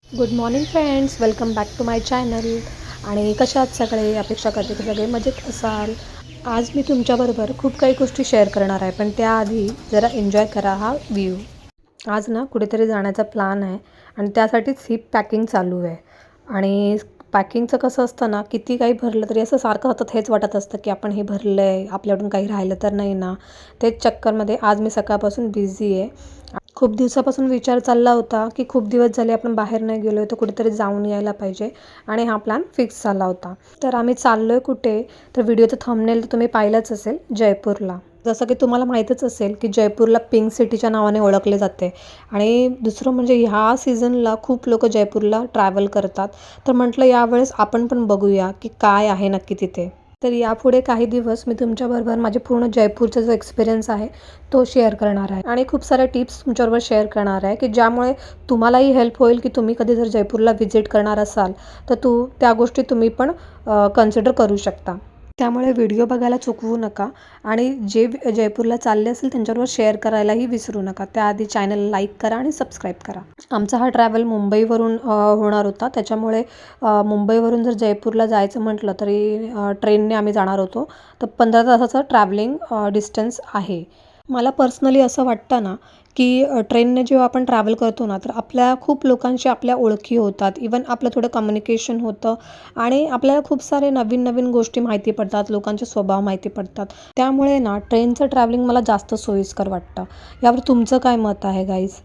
Good morning friends, welcome back to my channel. आणि कशा आहात सगळे? अपेक्षा करते की सगळे मजेत असाल. आज मी तुमच्याबरोबर खूप काही गोष्टी शेअर करणार आहे, पण त्याआधी जरा एन्जॉय करा हा व्ह्यू. आज ना कुठेतरी जाण्याचा प्लॅन आहे आणि त्यासाठीच ही पॅकिंग चालू आहे. आणि पॅकिंगचं कसं असतं ना, किती काही भरलं तरी असं सारखं सतत हेच वाटत असतं की आपण हे भरलं आहे, आपल्याकडून काही राहिलं तर नाही ना. तेच चक्करमध्ये आज मी सकाळपासून बिझी आहे. खूप दिवसापासून विचार चालला होता की खूप दिवस झाले आपण बाहेर नाही गेलो आहे, तर कुठेतरी जाऊन यायला पाहिजे. आणि हा प्लॅन फिक्स झाला होता. तर आम्ही चाललो आहे कुठे, तर व्हिडिओचं थंबनेल तर तुम्ही पाहिलंच असेल, जयपूरला. जसं की तुम्हाला माहीतच असेल की जयपूरला पिंक सिटीच्या नावाने ओळखले जाते. आणि दुसरं म्हणजे ह्या सीझनला खूप लोक जयपूरला ट्रॅव्हल करतात. तर म्हटलं यावेळेस आपण पण बघूया की काय आहे नक्की तिथे. तर यापुढे काही दिवस मी तुमच्याबरोबर माझे पूर्ण जयपूरचा जो एक्सपिरियन्स आहे तो शेअर करणार आहे. आणि खूप साऱ्या टिप्स तुमच्याबरोबर शेअर करणार आहे की ज्यामुळे तुम्हालाही हेल्प होईल की तुम्ही कधी जर जयपूरला व्हिजिट करणार असाल तर त्या गोष्टी तुम्ही पण कन्सिडर करू शकता. त्यामुळे व्हिडिओ बघायला चुकवू नका. आणि जे जयपूरला चालले असेल त्यांच्याबरोबर शेअर करायलाही विसरू नका. त्याआधी चॅनल लाईक करा आणि सबस्क्राईब करा. आमचा हा ट्रॅव्हल मुंबईवरून होणार होता. त्याच्यामुळे मुंबईवरून जर जयपूरला जायचं म्हटलं तरी ट्रेनने आम्ही जाणार होतो. तर 15 तासाचं ट्रॅव्हलिंग डिस्टन्स आहे. मला पर्सनली असं वाटतं ना की ट्रेनने जेव्हा आपण ट्रॅव्हल करतो ना, तर आपल्या खूप लोकांशी आपल्या ओळखी होतात. इवन आपलं थोडं कम्युनिकेशन होतं आणि आपल्याला खूप सारे नवीन नवीन गोष्टी माहिती पडतात, लोकांचे स्वभाव माहिती पडतात. त्यामुळे ना ट्रेनचं ट्रॅव्हलिंग मला जास्त सोयीस्कर वाटतं. यावर तुमचं काय मत आहे गाईज?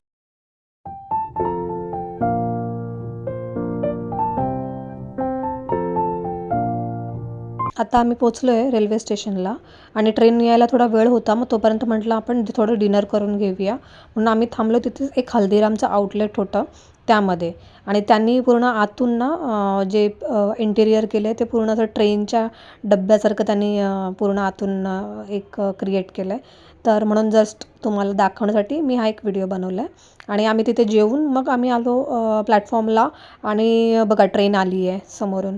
आता आम्ही पोचलो आहे रेल्वे स्टेशनला. आणि ट्रेन यायला थोडा वेळ होता, मग तोपर्यंत म्हटलं आपण थोडं डिनर करून घेऊया. म्हणून आम्ही थांबलो. तिथेच एक हल्दीरामचं आउटलेट होतं त्यामध्ये. आणि त्यांनी पूर्ण आतून ना जे इंटिरियर केलं आहे ते पूर्ण असं ट्रेनच्या डब्यासारखं त्यांनी पूर्ण आतून एक क्रिएट केलं आहे. तर म्हणून जस्ट तुम्हाला दाखवण्यासाठी मी हा एक व्हिडिओ बनवला आहे. आणि आम्ही तिथे जेवून मग आम्ही आलो प्लॅटफॉर्मला. आणि बघा ट्रेन आली आहे समोरून.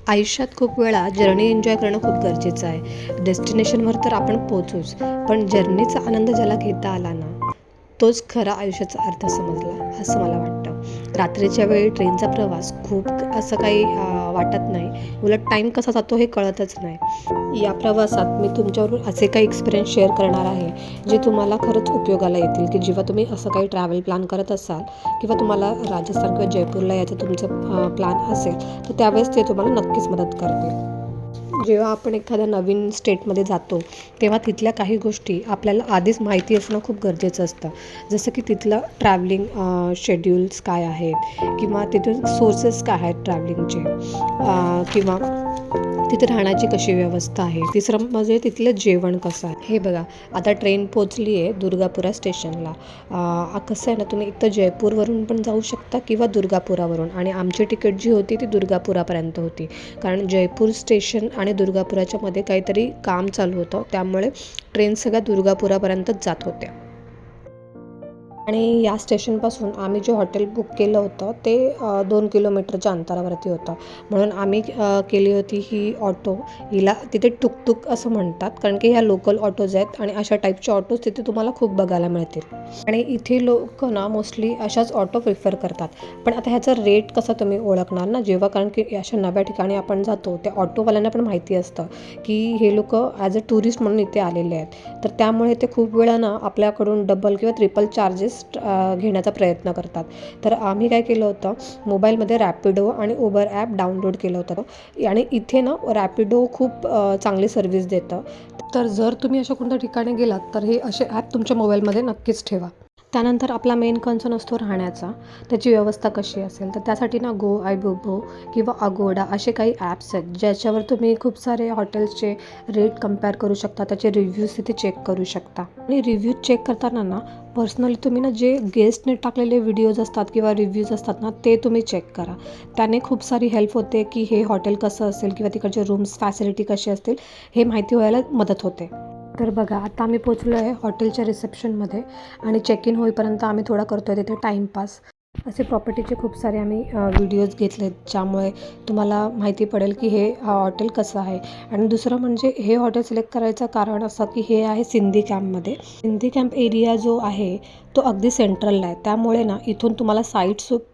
आयुष्यात खूप वेळा जर्नी एन्जॉय करणं खूप गरजेचं आहे. डेस्टिनेशनवर तर आपण पोहोचूच, पण जर्नीचा आनंद ज्याला घेता आला ना, तोच खरा आयुष्याचा अर्थ समजला, असं मला वाटतं. रात्रीच्या वेळी ट्रेनचा प्रवास खूप असं काही वाटत नाही. उलट टाईम कसा जातो हे कळतच नाही. या प्रवासात मी तुमच्याबरोबर असे काही एक्सपिरियन्स शेअर करणार आहे, जे तुम्हाला खरंच उपयोगाला येतील, की जेव्हा तुम्ही असं काही ट्रॅव्हल प्लॅन करत असाल किंवा तुम्हाला राजस्थान किंवा जयपूरला यायचं तुमचं प्लॅन असेल, तर त्यावेळेस ते तुम्हाला नक्कीच मदत करतील. जेव्हा आपण एखाद्या नवीन स्टेटमध्ये जातो तेव्हा तिथल्या काही गोष्टी आपल्याला आधीच माहिती असणं खूप गरजेचं असतं. जसं की तिथलं ट्रॅव्हलिंग शेड्यूल्स काय आहेत, किंवा तिथून सोर्सेस काय आहेत ट्रॅव्हलिंगचे, किंवा तिथे राहण्याची कशी व्यवस्था आहे. तिसरं म्हणजे तिथलं जेवण कसं आहे. हे बघा, आता ट्रेन पोचली आहे दुर्गापुरा स्टेशनला. कसं आहे ना, तुम्ही एकतर जयपूरवरून पण जाऊ शकता किंवा दुर्गापुरावरून. आणि आमची तिकीट जी होती ती दुर्गापुरापर्यंत होती, कारण जयपूर स्टेशन आणि दुर्गापुराच्या मध्ये काहीतरी काम चालू होतं, त्यामुळे ट्रेन सगळ्या दुर्गापुरापर्यंतच जात होत्या. आणि या स्टेशनपासून आम्ही जे हॉटेल बुक केलं होतं ते 2 किलोमीटरच्या अंतरावरती होतं. म्हणून आम्ही केली होती ही ऑटो. हिला तिथे टुकटुक असं म्हणतात, कारण की ह्या लोकल ऑटोज आहेत आणि अशा टाईपचे ऑटोज तिथे तुम्हाला खूप बघायला मिळतील. आणि इथे लोक ना मोस्टली अशाच ऑटो प्रिफर करतात. पण आता ह्याचा रेट कसा तुम्ही ओळखणार ना जेव्हा, कारण की अशा नव्या ठिकाणी आपण जातो त्या ऑटोवाल्यांना पण माहिती असतं की हे लोक ॲज अ टुरिस्ट म्हणून इथे आलेले आहेत. तर त्यामुळे ते खूप वेळा ना आपल्याकडून डबल किंवा ट्रिपल चार्जेस घेण्याचा प्रयत्न करतात. तर आम्ही काय केलं होतं, मोबाईलमध्ये रॅपिडो आणि उबर ॲप डाउनलोड केलं होतं. आणि इथे ना रॅपिडो खूप चांगली सर्व्हिस देतं. तर जर तुम्ही अशा कोणत्या ठिकाणी गेलात तर हे असे ॲप तुमच्या मोबाईलमध्ये नक्कीच ठेवा. त्यानंतर आपला मेन कन्सर्न असतो राहण्याचा, त्याची व्यवस्था कशी असेल. तर त्यासाठी ना आयबोबो किंवा अगोडा असे काही ॲप्स आहेत, ज्याच्यावर तुम्ही खूप सारे हॉटेल्सचे रेट कंपेअर करू शकता, त्याचे रिव्ह्यूज तिथे चेक करू शकता. आणि रिव्ह्यूज चेक करताना ना पर्सनली तुम्ही ना जे गेस्टने टाकलेले व्हिडिओज असतात किंवा रिव्ह्यूज असतात ना, ते तुम्ही चेक करा. त्याने खूप सारी हेल्प होते की हे हॉटेल कसं असेल किंवा तिकडचे रूम्स फॅसिलिटी कशी असतील हे माहिती व्हायला मदत होते. तर बघा, आता आम्ही पोचलो आहे हॉटेलच्या रिसेप्शनमध्ये. आणि चेक इन होईपर्यंत आम्ही थोडा करतो आहे तिथे टाईमपास. असे प्रॉपर्टीचे खूप सारे आम्ही व्हिडिओज घेतलेत, ज्यामुळे तुम्हाला माहिती पडेल की हे हॉटेल कसं आहे. आणि दुसरं म्हणजे हे हॉटेल सिलेक्ट करायचं कारण असं की हे आहे सिंधी कॅम्पमध्ये. सिंधी कॅम्प एरिया जो आहे तो अगदी सेंट्रलला आहे, त्यामुळे ना इथून तुम्हाला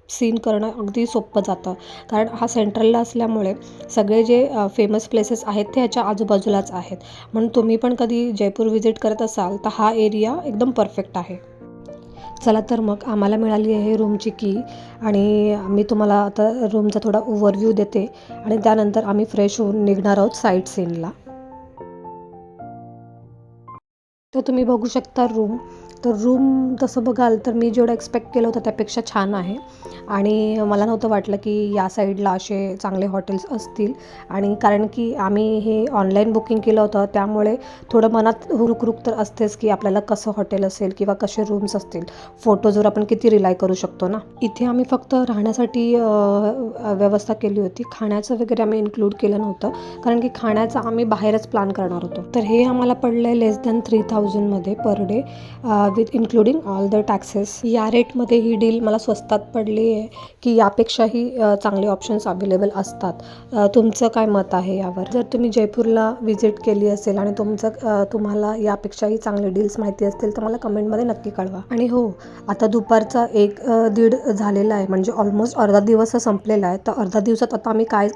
सीन करणं अगदी सोपं जातं. कारण हा सेंट्रलला असल्यामुळे सगळे जे फेमस प्लेसेस आहेत ते ह्याच्या आजूबाजूलाच आहेत. म्हणून तुम्ही पण कधी जयपूर व्हिजिट करत असाल तर हा एरिया एकदम परफेक्ट आहे. चला तर मग आम्हाला मिळाली आहे रूमची की, आणि मी तुम्हाला आता रूमचा थोडा ओव्हरव्ह्यू देते आणि त्यानंतर आम्ही फ्रेश होऊन निघणार आहोत साईट सीनला. तर तुम्ही बघू शकता रूम. तर रूम तसं बघाल तर मी जेवढं एक्सपेक्ट केलं होतं त्यापेक्षा छान आहे. आणि मला नव्हतं वाटलं की या साईडला असे चांगले हॉटेल्स असतील. आणि कारण की आम्ही हे ऑनलाईन बुकिंग केलं होतं, त्यामुळे थोडं मनात हुरूक तर असतेच की आपल्याला कसं हॉटेल असेल किंवा कसे रूम्स असतील. फोटोजवर आपण किती रिलाय करू शकतो ना. इथे आम्ही फक्त राहण्यासाठी व्यवस्था केली होती. खाण्याचं वगैरे आम्ही इन्क्लूड केलं नव्हतं, कारण की खाण्याचं आम्ही बाहेरच प्लॅन करणार होतो. तर हे आम्हाला पडलं आहे लेस दॅन 3000मध्ये per day, with including all the taxes. या रेटमध्ये ही डील मला स्वस्तात पडली आहे की यापेक्षाही चांगले ऑप्शन्स अवेलेबल असतात. तुमचं काय मत आहे यावर? जर तुम्ही जयपूरला व्हिजिट केली असेल आणि तुम्हाला यापेक्षाही चांगले डील्स माहिती असतील तर मला कमेंटमध्ये नक्की कळवा. आणि हो, आता दुपारचा 1-1:30 झालेला आहे, म्हणजे ऑलमोस्ट अर्धा दिवस संपलेला आहे. तर अर्धा दिवसात आता आम्ही काय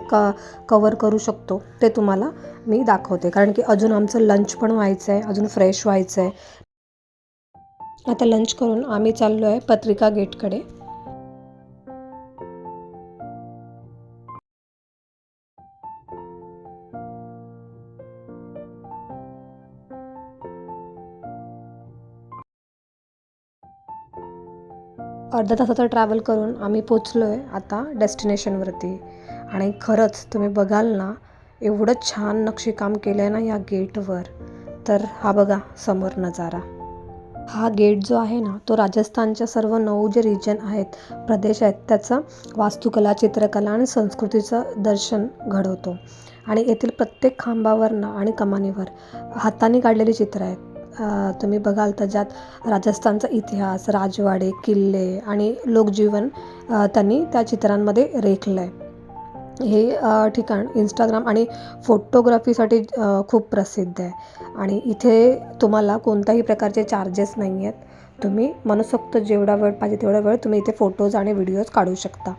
कवर करू शकतो ते तुम्हाला मी दाखवते, कारण की अजून आमचं लंच पण व्हायचं आहे, अजून फ्रेश व्हायचं आहे. आता लंच करून आम्ही चाललो आहे पत्रिका गेटकडे. अर्धा तासाचा ट्रॅव्हल करून आम्ही पोचलो आहे आता डेस्टिनेशनवरती. आणि खरंच तुम्ही बघाल ना, एवढं छान नक्षीकाम केलं आहे ना या गेटवर. तर हा बघा समोर नजारा. हा गेट जो आहे ना, तो राजस्थानच्या सर्व 9 जे रिजन आहेत, प्रदेश आहेत, त्याचा वास्तुकला, चित्रकला आणि संस्कृतीचं दर्शन घडवतो. आणि येथील प्रत्येक खांबावर ना आणि कमानीवर हाताने काढलेली चित्र आहेत. तुम्ही बघाल तर ज्यात राजस्थानचा इतिहास, राजवाडे, किल्ले आणि लोकजीवन त्यांनी त्या चित्रांमध्ये रेखलं आहे. हे ठिकाण इंस्टाग्राम आणि फोटोग्राफीसाठी खूप प्रसिद्ध आहे. आणि इथे तुम्हाला कोणत्याही प्रकारचे चार्जेस नाही आहेत. तुम्ही मनसोक्त जेवढा वेळ पाहिजे तेवढा वेळ तुम्ही इथे फोटोज आणि व्हिडिओज काढू शकता.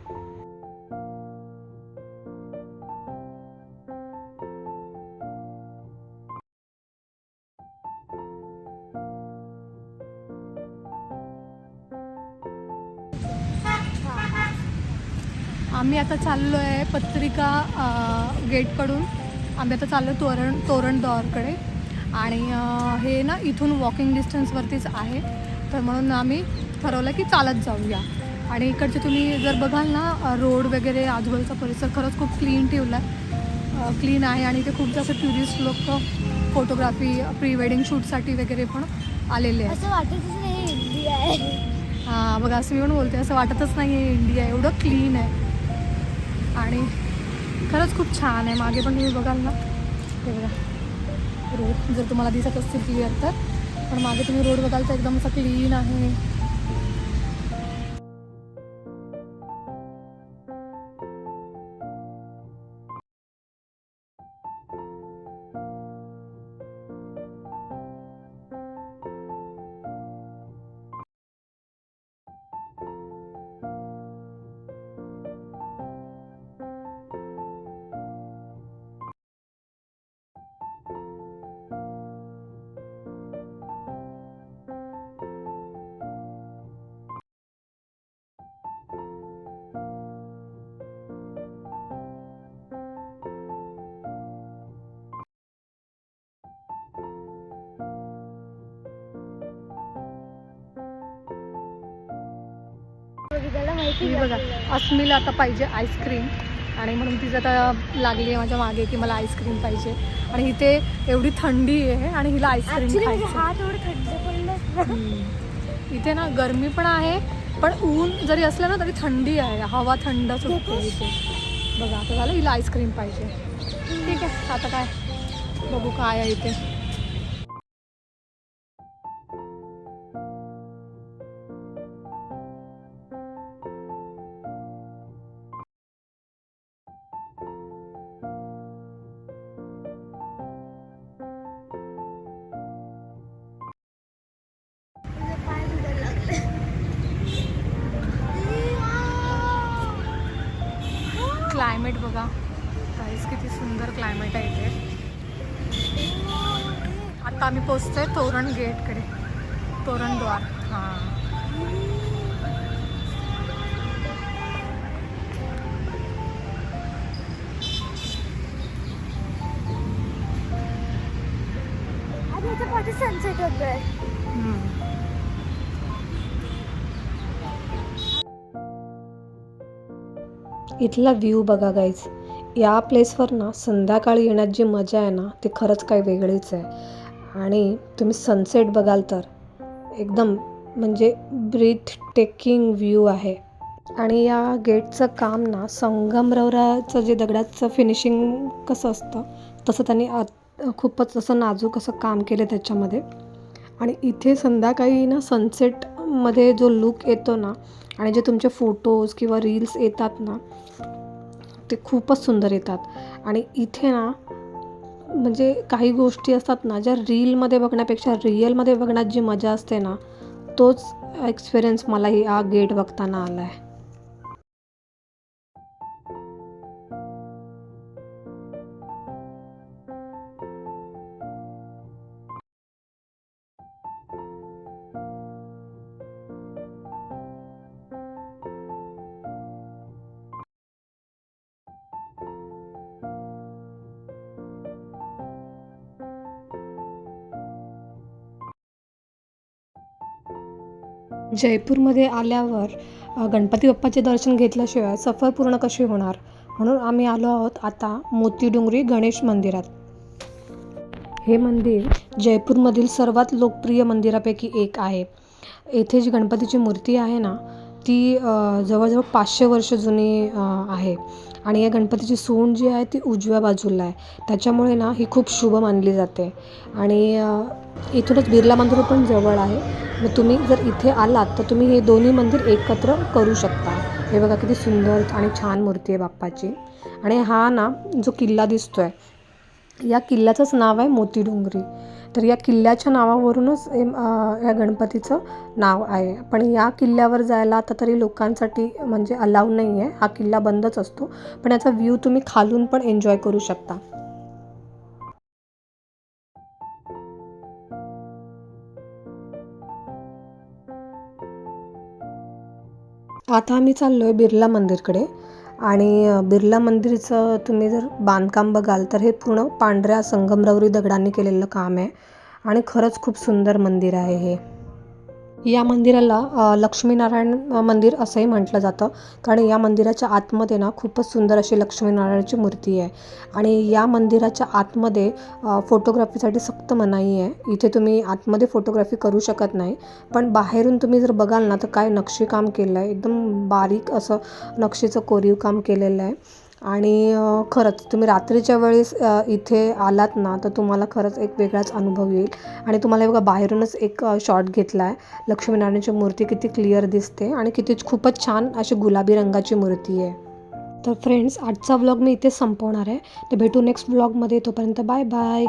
आम्ही आता चाललो आहे पत्रिका गेटकडून. आम्ही आता चाललो तोरणद्वारकडे. आणि हे ना इथून वॉकिंग डिस्टन्सवरतीच आहे. तर म्हणून आम्ही ठरवलं की चालत जाऊया. आणि इकडचे तुम्ही जर बघाल ना, रोड वगैरे आजूबाजूचा परिसर खरंच खूप क्लीन आहे. आणि इथे खूप जास्त टुरिस्ट लोक फोटोग्राफी, प्री वेडिंग शूटसाठी वगैरे पण आलेले आहेत. असं वाटतच नाही इंडिया आहे. हां बघा, असं मी पण बोलते, असं वाटतच नाही आहे इंडिया, एवढं क्लीन आहे. आणि खरंच खूप छान आहे. मागे पण तुम्ही बघाल ना, हे बघा रोड जर तुम्हाला दिसत असतील क्लिअर तर, पण मागे तुम्ही रोड बघाल तर एकदम असं क्लीन आहे. बघितलं माहिती ही का बघा, तुला? अस्मिला आता पाहिजे आईस्क्रीम. आणि म्हणून तिचं आता लागली आहे माझ्या मागे की मला आईस्क्रीम पाहिजे. आणि इथे एवढी थंडी आहे आणि हिला आईस्क्रीम Actually माझे खायचं. हात एवढे थंड पडले. इथे ना गरमी पण आहे, पण ऊन जरी असलं ना तरी थंडी आहे, हवा थंड सुटते इथे. बघा आता झालं, हिला आईस्क्रीम पाहिजे. ठीक आहे, आता काय बघू काय आहे इथे. क्लायमेट बघा गाईस, किती सुंदर क्लायमेट आहे इथे. आता आम्ही पोचतोय तोरण गेटकडे, तोरणद्वार. हां, आणि याच्या पाठी सनसेट होतोय. इथला व्ह्यू बघा गाईज. या प्लेसवर ना संध्याकाळी येण्यात जी मजा आहे ना ती खरंच काही वेगळीच आहे. आणि तुम्ही सनसेट बघाल तर एकदम म्हणजे ब्रीथ टेकिंग व्ह्यू आहे. आणि या गेटचं काम ना संगमरवराचं जे दगडाचं फिनिशिंग कसं असतं तसं त्यांनी खूपच असं नाजूक असं काम केलं त्याच्यामध्ये. आणि इथे संध्याकाळी ना सनसेटमध्ये जो लुक येतो ना आणि जे तुमचे फोटोज किंवा रील्स येतात ना ते खूपच सुंदर येतात. आणि इथे ना म्हणजे काही गोष्टी असतात ना ज्या रीलमध्ये बघण्यापेक्षा रिअलमध्ये बघण्यात जी मजा असते ना तोच एक्सपिरियन्स मला हा गेट बघताना आला आहे. जयपूरमध्ये आल्यावर गणपती बाप्पाचे दर्शन घेतल्याशिवाय सफर पूर्ण कशी होणार, म्हणून आम्ही आलो आहोत आता मोतीडुंगरी गणेश मंदिरात. हे मंदिर जयपूरमधील सर्वात लोकप्रिय मंदिरापैकी एक आहे. येथे जी गणपतीची मूर्ती आहे ना ती जवळजवळ 500 वर्ष जुनी आहे. आणि या गणपतीची सोंड जी आहे ती उजव्या बाजूला आहे, त्याच्यामुळे ना ही खूप शुभ मानली जाते. आणि इथूनच बिर्ला मंदिर पण जवळ आहे. मग तुम्ही जर इथे आलात तर तुम्ही हे दोन्ही मंदिर एकत्र करू शकता. हे बघा किती सुंदर आणि छान मूर्ती आहे बाप्पाची. आणि हा ना जो किल्ला दिसतो आहे या किल्ल्याचंच नाव आहे मोतीडुंगरी. तर या किल्ल्याच्या नावावरूनच या गणपतीचं नाव आहे. पण या किल्ल्यावर जायला आता तरी लोकांसाठी म्हणजे अलाव नाही आहे, हा किल्ला बंदच असतो. पण याचा व्ह्यू तुम्ही खालून पण एन्जॉय करू शकता. आता आम्ही चाललो आहे बिर्ला मंदिरकडे. आणि बिर्ला मंदिरचं तुम्ही जर बांधकाम बघाल तर हे पूर्ण पांढऱ्या संगमरवरी दगडांनी केलेलं काम आहे. आणि खरंच खूप सुंदर मंदिर आहे हे. या मंदिराला लक्ष्मीनारायण मंदिर असंही म्हटलं जातं, कारण या मंदिराच्या आतमध्ये ना खूपच सुंदर अशी लक्ष्मीनारायणाची मूर्ती आहे. आणि या मंदिराच्या आतमध्ये फोटोग्राफीसाठी सक्त मनाई आहे. इथे तुम्ही आतमध्ये फोटोग्राफी करू शकत नाही. पण बाहेरून तुम्ही जर बघाल ना तर काय नक्षीकाम केलं आहे, एकदम बारीक असं नक्षीचं कोरीव काम केलेलं आहे. आणि खरंच तुम्ही रात्रीच्या वेळेस इथे आलात ना तर तुम्हाला खरंच एक वेगळाच अनुभव येईल. आणि तुम्हाला हे बघा बाहेरूनच एक शॉट घेतला आहे. लक्ष्मीनारायणाची मूर्ती किती क्लिअर दिसते आणि किती खूपच छान अशी गुलाबी रंगाची मूर्ती आहे. तर फ्रेंड्स, आजचा व्लॉग मी इथेच संपवणार आहे. तर भेटू नेक्स्ट व्लॉगमध्ये. तोपर्यंत बाय बाय.